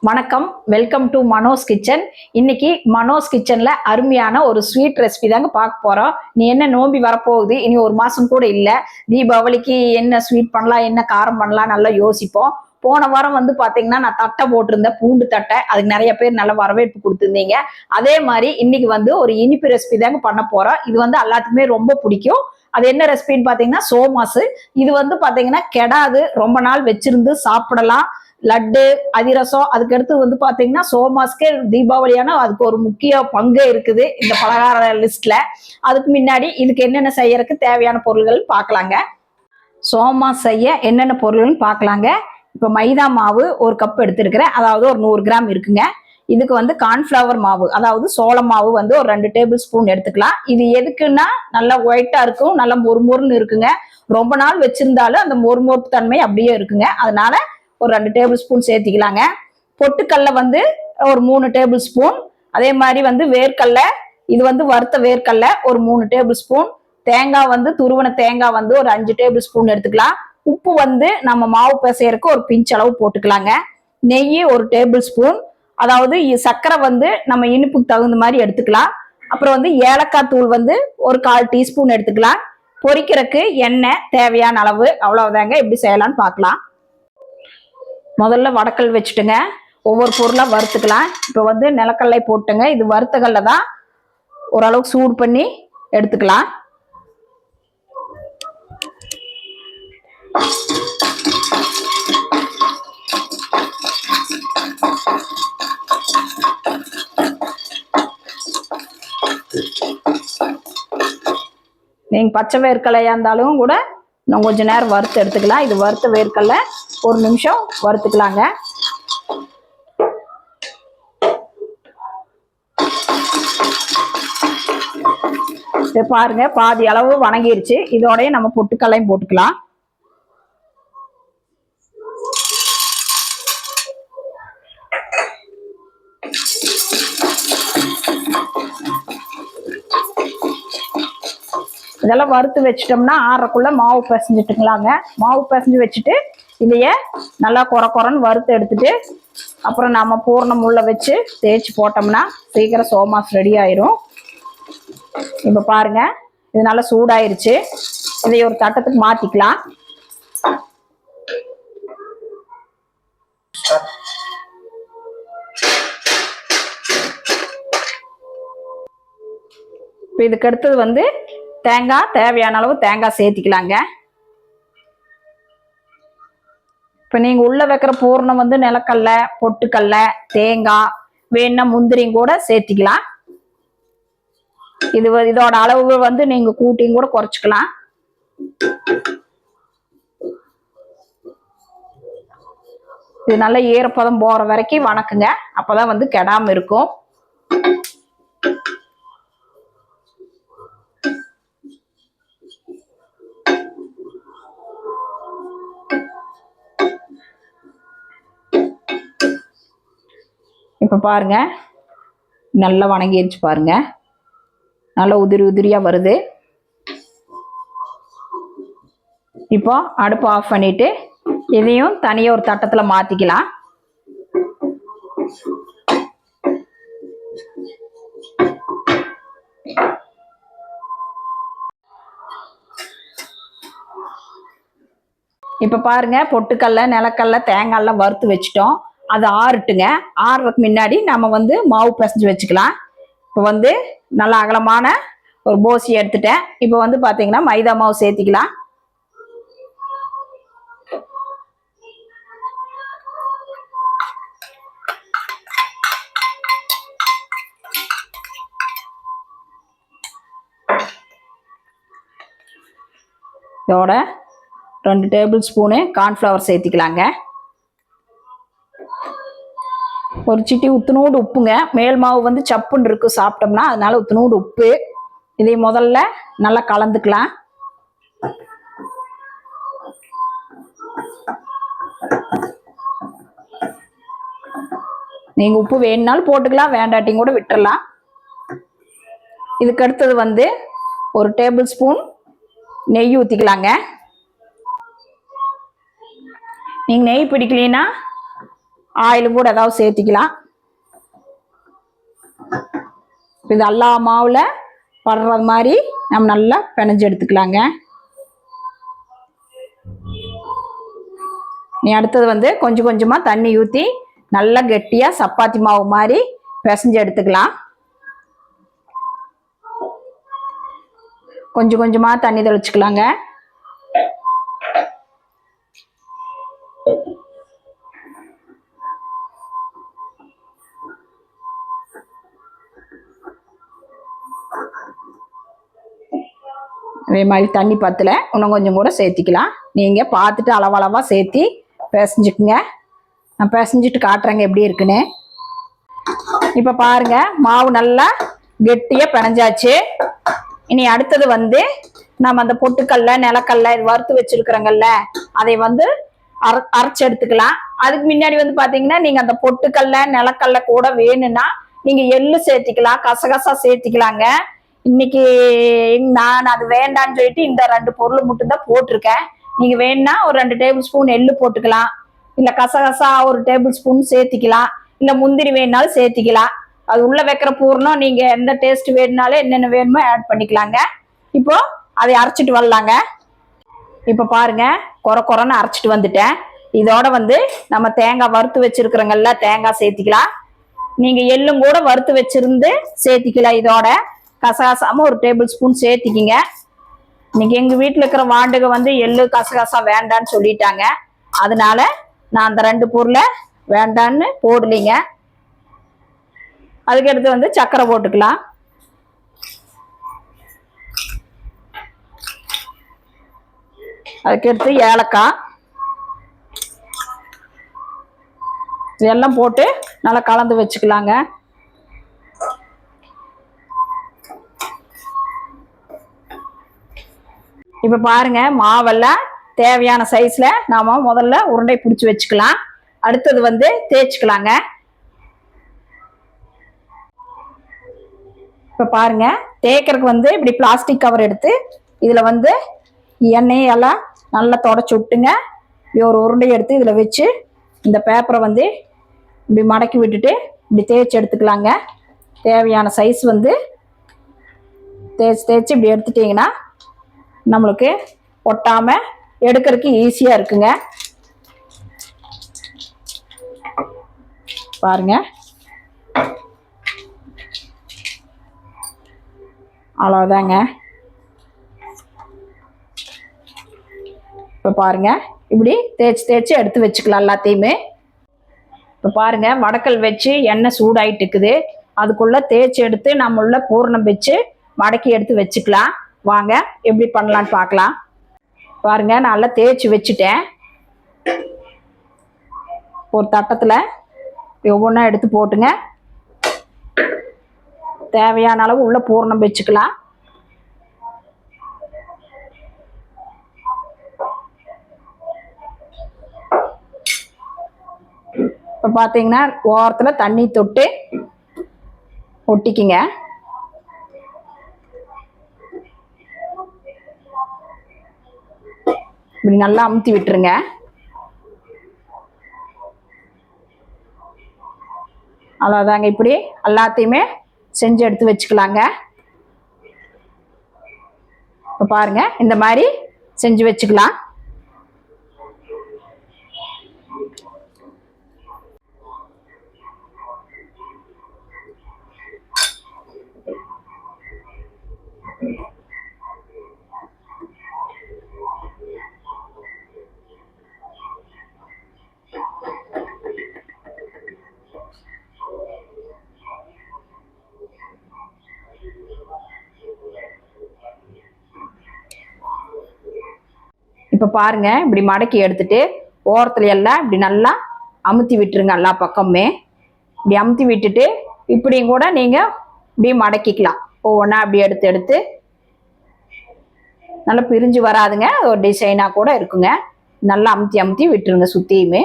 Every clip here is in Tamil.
வணக்கம், வெல்கம் டு மனோஸ் கிச்சன். இன்னைக்கு மனோஸ் கிச்சன்ல அருமையான ஒரு ஸ்வீட் ரெசிபி தாங்க பார்க்க போறோம். நீ என்ன நோம்பி வரப்போகுது, இனி ஒரு மாசம் கூட இல்லை. தீபாவளிக்கு என்ன ஸ்வீட் பண்ணலாம், என்ன காரம் பண்ணலாம் நல்லா யோசிப்போம். போன வாரம் பாத்தீங்கன்னா நான் தட்டை போட்டிருந்தேன், பூண்டு தட்டை. அதுக்கு நிறைய பேர் நல்ல வரவேற்பு கொடுத்துருந்தீங்க. அதே மாதிரி இன்னைக்கு ஒரு இனிப்பு ரெசிபி தாங்க பண்ண போறோம். இது எல்லாத்துக்குமே ரொம்ப பிடிக்கும். அது என்ன ரெசிபின்னு பாத்தீங்கன்னா சோமாசு. இது பாத்தீங்கன்னா கெடாது, ரொம்ப நாள் வச்சிருந்து சாப்பிடலாம். லட்டு, அதிரசம், அதுக்கு அடுத்து பாத்தீங்கன்னா சோமாஸ்க்கே தீபாவளியான அதுக்கு ஒரு முக்கிய பங்கு இருக்குது இந்த பலகார லிஸ்ட்ல. அதுக்கு முன்னாடி இதுக்கு என்னென்ன செய்யறதுக்கு தேவையான பொருள்கள் பார்க்கலாங்க. சோமாஸ் செய்ய என்னென்ன பொருள்னு பார்க்கலாங்க. இப்போ மைதா மாவு ஒரு கப் எடுத்துருக்கிறேன், அதாவது ஒரு 100 கிராம் இருக்குங்க. இதுக்கு கார்ன்ஃபிளவர் மாவு, அதாவது சோள மாவு ஒரு 2 டேபிள் ஸ்பூன் எடுத்துக்கலாம். இது எதுக்குன்னா நல்லா ஒயிட்டா இருக்கும், நல்லா மொறுமொறுன்னு இருக்குங்க. ரொம்ப நாள் வச்சிருந்தாலும் அந்த மொறுமொறுப்பு தன்மை அப்படியே இருக்குங்க. அதனால ஒரு 2 டேபிள் ஸ்பூன் சேர்த்திக்கலாங்க. பொட்டுக்கல்ல ஒரு 3 டேபிள் ஸ்பூன். அதே மாதிரி வேர்க்கல்ல, இது வறுத்த வேர்க்கல்ல ஒரு 3 டேபிள் ஸ்பூன். தேங்காய் துருவன தேங்காய் ஒரு 5 டேபிள் ஸ்பூன் எடுத்துக்கலாம். உப்பு நம்ம மாவு பிசையறதுக்கு ஒரு பிஞ்ச் அளவு போட்டுக்கலாங்க. நெய் ஒரு டேபிள் ஸ்பூன். அதாவது சர்க்கரை நம்ம இனிப்புக்கு தகுந்த மாதிரி எடுத்துக்கலாம். அப்புறம் ஏலக்காய் தூள் ஒரு 1/4 டீஸ்பூன் எடுத்துக்கலாம். பொரிக்கிறதுக்கு எண்ணெய் தேவையான அளவு, அவ்வளவுதாங்க. எப்படி செய்யலாம்னு பார்க்கலாம். முதல்ல வடக்கல் வச்சுட்டுங்க, ஒவ்வொரு பொருளா வறுத்துக்கலாம். இப்போ நிலக்கடலை போட்டுங்க. இது வறுத்தகல்ல தான், ஓரளவுக்கு சூடு பண்ணி எடுத்துக்கலாம். நீங்க பச்சை வேர்க்கலையா இருந்தாலும் கூட இன்னும் கொஞ்ச நேரம் வறுத்து எடுத்துக்கலாம். இது வறுத்த வேர்க்கல்ல, ஒரு நிமிஷம் வறுத்துக்கலாங்க. இதை பாருங்க, பாதி அளவு வணங்கிருச்சு. இதோடய நம்ம பொட்டுக்கல்லையும் போட்டுக்கலாம். இதெல்லாம் வறுத்து வச்சிட்டோம்னா ஆறக்குள்ள மாவு பிசைஞ்சிட்டுங்களாங்க. மாவு பிசைஞ்சு வச்சுட்டு இதைய நல்லா குறன்னு வறுத்து எடுத்துட்டு அப்புறம் நம்ம பூர்ணம் உள்ள வச்சு தேய்ச்சி போட்டோம்னா சீக்கிரம் சோமாஸ் ரெடி ஆயிரும். இப்போ பாருங்க, இது நல்லா சூடாயிருச்சு. இதை ஒரு தட்டத்துக்கு மாத்திக்கலாம். இப்போ இதுக்கு அடுத்தது தேங்காய், தேவையான அளவு தேங்காய் சேர்த்திக்கலாங்க. இப்போ நீங்கள் உள்ள வைக்கிற பூர்ணம் நிலக்கல்ல, பொட்டுக்கல்ல, தேங்காய், வேணா முந்திரியும் கூட சேர்த்திக்கலாம். இதோட அளவு நீங்க கூட்டியும் கூட குறைச்சிக்கலாம். இது நல்ல ஈரப்பதம் போற வரைக்கும் வணக்குங்க. அப்பதான் கெடாம இருக்கும். இப்ப பாருங்க, நல்லா வணங்கிடுச்சு பாருங்க. நல்லா உதிரி உதிரியா வருது. இப்போ அடுப்பு ஆஃப் பண்ணிட்டு இதையும் தனியா ஒரு தட்டத்துல மாத்திக்கலாம். இப்ப பாருங்க, பொட்டுக்கல்ல, நிலக்கல்ல, தேங்காய் எல்லாம் வறுத்து வச்சுட்டோம். அது ஆறுட்டுங்க. ஆறுறதுக்கு முன்னாடி நம்ம மாவு பிசைஞ்சு வச்சுக்கலாம். இப்போ நல்லா அகலமான ஒரு போசி எடுத்துட்டேன். இப்போ பாத்தீங்கன்னா மைதா மாவு சேர்த்திக்கலாம். இதோட 2 டேபிள் ஸ்பூனு கார்ன்ஃபிளவர் சேர்த்திக்கலாங்க. ஒரு சிட்டி உத்துனூடு உப்புங்க. மேல் மாவு சப்புன்னு இருக்கு சாப்பிட்டோம்னா, அதனால உத்துனூடு உப்பு. இதை முதல்ல நல்லா கலந்துக்கலாம். நீங்க உப்பு வேணும்னாலும் போட்டுக்கலாம், வேண்டாட்டியும் கூட விட்டுறலாம். இதுக்கு அடுத்தது ஒரு டேபிள் ஸ்பூன் நெய் ஊத்திக்கலாங்க. நீங்க நெய் பிடிக்கலனா ஆயிலும் கூட ஏதாவது சேர்த்திக்கலாம். இது எல்லா மாவுல படுறது மாதிரி நம்ம நல்லா பிணைஞ்சு எடுத்துக்கலாங்க. நீ அடுத்தது வந்து கொஞ்சம் கொஞ்சமா தண்ணி ஊற்றி நல்லா கெட்டியா சப்பாத்தி மாவு மாதிரி பிசைஞ்சு எடுத்துக்கலாம். கொஞ்சம் கொஞ்சமா தண்ணி தெளிச்சுக்கலாங்க. அதே மாதிரி தண்ணி பத்தல இன்னும் கொஞ்சம் கூட சேர்த்திக்கலாம். நீங்க பார்த்துட்டு அளவளவா சேர்த்தி பிசைஞ்சுக்குங்க. நான் பிசைஞ்சிட்டு காட்டுறேங்க எப்படி இருக்குன்னு. இப்ப பாருங்க மாவு நல்லா கெட்டியா பிணைஞ்சாச்சு. இனி அடுத்தது வந்து நம்ம அந்த பொட்டுக்கல்ல நிலக்கல்ல இது வறுத்து வச்சிருக்கிறோங்கல்ல அதை வந்து அரைச்சு எடுத்துக்கலாம். அதுக்கு முன்னாடி வந்து பாத்தீங்கன்னா நீங்க அந்த பொட்டுக்கல்ல நிலக்கல்ல கூட வேணும்னா நீங்க எள்ளு சேர்த்திக்கலாம், கசகசா சேர்த்திக்கலாங்க. இன்னைக்கு நான் அது வேண்டான்னு சொல்லிட்டு இந்த 2 பொருள் மட்டும் தான் போட்டிருக்கேன். நீங்க வேணும்னா ஒரு 2 டேபிள் ஸ்பூன் எள்ளு போட்டுக்கலாம், இல்ல கசகசா ஒரு டேபிள் ஸ்பூன் சேர்த்திக்கலாம், இல்ல முந்திரி வேணுனாலும் சேர்த்திக்கலாம். அது உள்ள வைக்கிற பூர்ணம் நீங்க எந்த டேஸ்ட் வேணுனாலும் என்னென்ன வேணுமோ ஆட் பண்ணிக்கலாங்க. இப்போ அதை அரைச்சிட்டு வரலாங்க. இப்ப பாருங்க கொரன்னு அரைச்சிட்டு வந்துட்டேன். இதோட வந்து நம்ம தேங்காய் வறுத்து வச்சிருக்கிறோங்கல்ல தேங்காய் சேர்த்திக்கலாம். நீங்க எள்ளும் கூட வறுத்து வச்சிருந்து சேர்த்திக்கலாம். இதோட கசகசாம ஒரு டேபிள் ஸ்பூன் சேர்த்திக்கிங்க. இன்னைக்கு எங்க வீட்டுல இருக்கிற வாண்டுக வந்து எள்ளு கசகசா வேண்டான்னு சொல்லிட்டாங்க. அதனால நான் அந்த 2 பொருளை வேண்டான்னு போடலீங்க. அதுக்கடுத்து வந்து சர்க்கரை போட்டுக்கலாம். அதுக்கடுத்து ஏலக்காய் இதெல்லாம் போட்டு நல்லா கலந்து வச்சுக்கலாங்க. இப்ப பாருங்க மாவெல்லாம் தேவையான சைஸ்ல நாம முதல்ல உருண்டை பிடிச்சி வச்சுக்கலாம். அடுத்தது வந்து தேய்ச்சிக்கலாங்க. இப்ப பாருங்க தேய்க்கிறதுக்கு வந்து இப்படி பிளாஸ்டிக் கவர் எடுத்து இதுல வந்து எண்ணெயெல்லாம் நல்லா தொடச்சி விட்டுங்க. இப்படி ஒரு உருண்டையை எடுத்து இதுல வச்சு இந்த பேப்பரை வந்து இப்படி மடக்கி விட்டுட்டு இப்படி தேய்ச்சி எடுத்துக்கலாங்க. தேவையான சைஸ் வந்து தேய்ச்சி இப்படி எடுத்துட்டீங்கன்னா நம்மளுக்கு ஒட்டாம எடுக்கிறதுக்கு ஈஸியா இருக்குங்க. பாருங்க அவ்வளவுதாங்க. இப்ப பாருங்க இப்படி தேய்ச்சி எடுத்து வச்சுக்கலாம் எல்லாத்தையுமே. இப்ப பாருங்க வடக்கல் வச்சு எண்ணெய் சூடாயிட்டு இருக்குது. அதுக்குள்ள தேய்ச்சி எடுத்து நம்ம உள்ள பூரணம் வச்சு மடக்கி எடுத்து வச்சுக்கலாம். வாங்க எப்படி பண்ணலான்னு பார்க்கலாம். பாருங்க நல்லா தேய்ச்சி வச்சுட்டேன். ஒரு தட்டத்துல ஒவ்வொன்றா எடுத்து போட்டுங்க. தேவையான அளவு உள்ள பூரணம் வச்சுக்கலாம். இப்போ பார்த்தீங்கன்னா ஓரத்தில் தண்ணி தொட்டு ஒட்டிக்குங்க. இப்படி நல்லா அமுத்தி விட்டுருங்க. அவ்வளோதாங்க. இப்படி எல்லாத்தையுமே செஞ்சு எடுத்து வச்சுக்கலாங்க. இப்போ பாருங்க இந்த மாதிரி செஞ்சு வச்சுக்கலாம். இப்போ பாருங்க இப்படி மடக்கி எடுத்துட்டு ஓரத்துல எல்லாம் இப்படி நல்லா அமுத்தி விட்டுருங்க. எல்லா பக்கமுமே இப்படி அமுத்தி விட்டுட்டு இப்படியும் கூட நீங்க இப்படி மடக்கிக்கலாம். ஒவ்வொன்றா அப்படி எடுத்து எடுத்து நல்லா பிரிஞ்சு வராதுங்க. ஒரு டிசைனா கூட இருக்குங்க. நல்லா அமுத்தி அமுத்தி விட்டுருங்க சுத்தியுமே.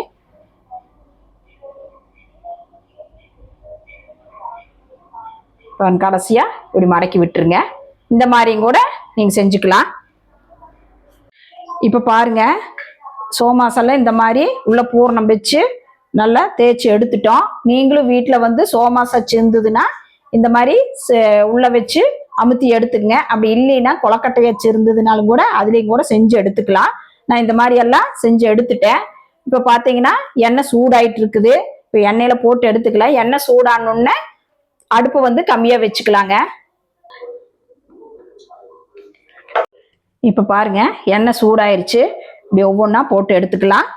கடைசியா இப்படி மடக்கி விட்டுருங்க. இந்த மாதிரியும் கூட நீங்க செஞ்சுக்கலாம். இப்ப பாருங்க சோமாசெல்லாம் இந்த மாதிரி உள்ள பூரணம் வச்சு நல்லா தேய்ச்சி எடுத்துட்டோம். நீங்களும் வீட்டில் வந்து சோமாஸ் அச்சு இருந்ததுன்னா இந்த மாதிரி உள்ள வச்சு அமுத்தி எடுத்துக்கங்க. அப்படி இல்லைன்னா கொலக்கட்டை அச்சு இருந்ததுனாலும் கூட அதுலேயும் கூட செஞ்சு எடுத்துக்கலாம். நான் இந்த மாதிரி எல்லாம் செஞ்சு எடுத்துட்டேன். இப்போ பார்த்தீங்கன்னா எண்ணெய் சூடாயிட்டு இருக்குது. இப்போ எண்ணெயில போட்டு எடுத்துக்கலாம். எண்ணெய் சூடானோடனே அடுப்பு வந்து கம்மியாக வச்சுக்கலாங்க. இப்போ பாருங்க எண்ணெய் சூடாயிருச்சு. இப்படி ஒவ்வொன்றா போட்டு எடுத்துக்கலாம்.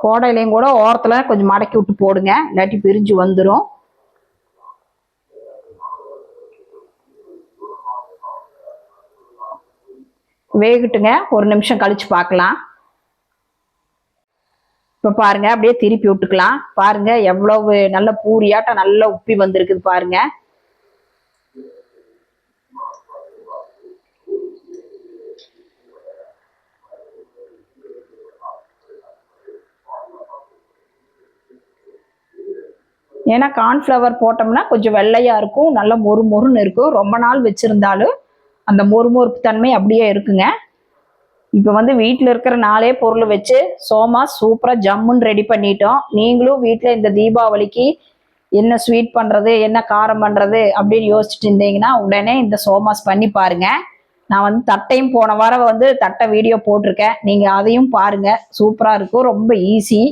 போடையிலையும் கூட ஓரத்துல கொஞ்சம் மடக்கி விட்டு போடுங்க, இல்லாட்டி பிரிஞ்சு வந்துடும். வேகட்டுங்க, ஒரு நிமிஷம் கழிச்சு பார்க்கலாம். இப்ப பாருங்க அப்படியே திருப்பி விட்டுக்கலாம். பாருங்க எவ்வளவு நல்ல பூரியாட்டம் நல்லா உப்பி வந்திருக்குது பாருங்க. ஏன்னா கார்ன்ஃப்ளவர் போட்டோம்னா கொஞ்சம் வெள்ளையா இருக்கும், நல்ல மொறு மொறுன்னு இருக்கும். ரொம்ப நாள் வச்சிருந்தாலும் அந்த மொறுமொறுப்பு தன்மை அப்படியே இருக்குங்க. இப்போ வந்து வீட்டில் இருக்கிற 4 பொருள் வச்சு சோமாஸ் சூப்பராக ஜம்முன்னு ரெடி பண்ணிட்டோம். நீங்களும் வீட்டில் இந்த தீபாவளிக்கு என்ன ஸ்வீட் பண்ணுறது, என்ன காரம் பண்ணுறது அப்படின்னு யோசிச்சுட்டு இருந்தீங்கன்னா உடனே இந்த சோமாஸ் பண்ணி பாருங்க. நான் வந்து தட்டையும் போன வாரம் வந்து தட்டை வீடியோ போட்டிருக்கேன், நீங்கள் அதையும் பாருங்க. சூப்பராக இருக்கும், ரொம்ப ஈஸி.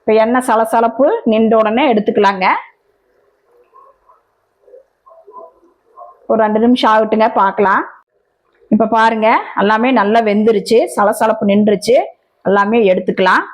இப்போ எண்ணெய் சலசலப்பு நின்ற உடனே எடுத்துக்கலாங்க. ஒரு 2 நிமிஷம் ஆகட்டுங்க, பார்க்கலாம். இப்போ பாருங்க எல்லாமே நல்லா வெந்துருச்சு, சலசலப்பு நின்றுச்சு. எல்லாமே எடுத்துக்கலாம்.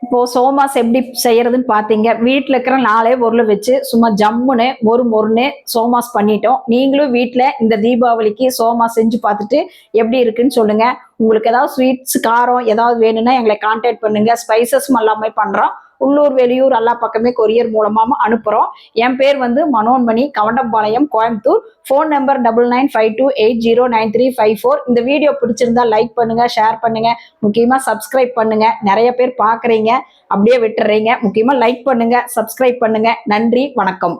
இப்போ சோமாஸ் எப்படி செய்யறதுன்னு பார்த்தீங்க. வீட்டில் இருக்கிற 4 பொருள் வச்சு சும்மா ஜம்முன்னு ஒரு மொறுன்னு சோமாஸ் பண்ணிட்டோம். நீங்களும் வீட்டில் இந்த தீபாவளிக்கு சோமாஸ் செஞ்சு பார்த்துட்டு எப்படி இருக்குன்னு சொல்லுங்க. உங்களுக்கு ஏதாவது ஸ்வீட்ஸ் காரம் ஏதாவது வேணும்னா எங்களை கான்டாக்ட் பண்ணுங்க. ஸ்பைசஸும் எல்லாமே பண்றோம். உள்ளூர் வெளியூர் எல்லா பக்கமே கொரியர் மூலமாக அனுப்புகிறோம். என் பேர் வந்து மனோன்மணி, கவண்டம்பாளையம், கோயம்புத்தூர். Phone number 9952809354. இந்த வீடியோ பிடிச்சிருந்தா லைக் பண்ணுங்க, ஷேர் பண்ணுங்க, முக்கியமாக சப்ஸ்கிரைப் பண்ணுங்க. நிறைய பேர் பார்க்குறீங்க அப்படியே விட்டுறீங்க. முக்கியமாக லைக் பண்ணுங்க, சப்ஸ்கிரைப் பண்ணுங்க. நன்றி, வணக்கம்.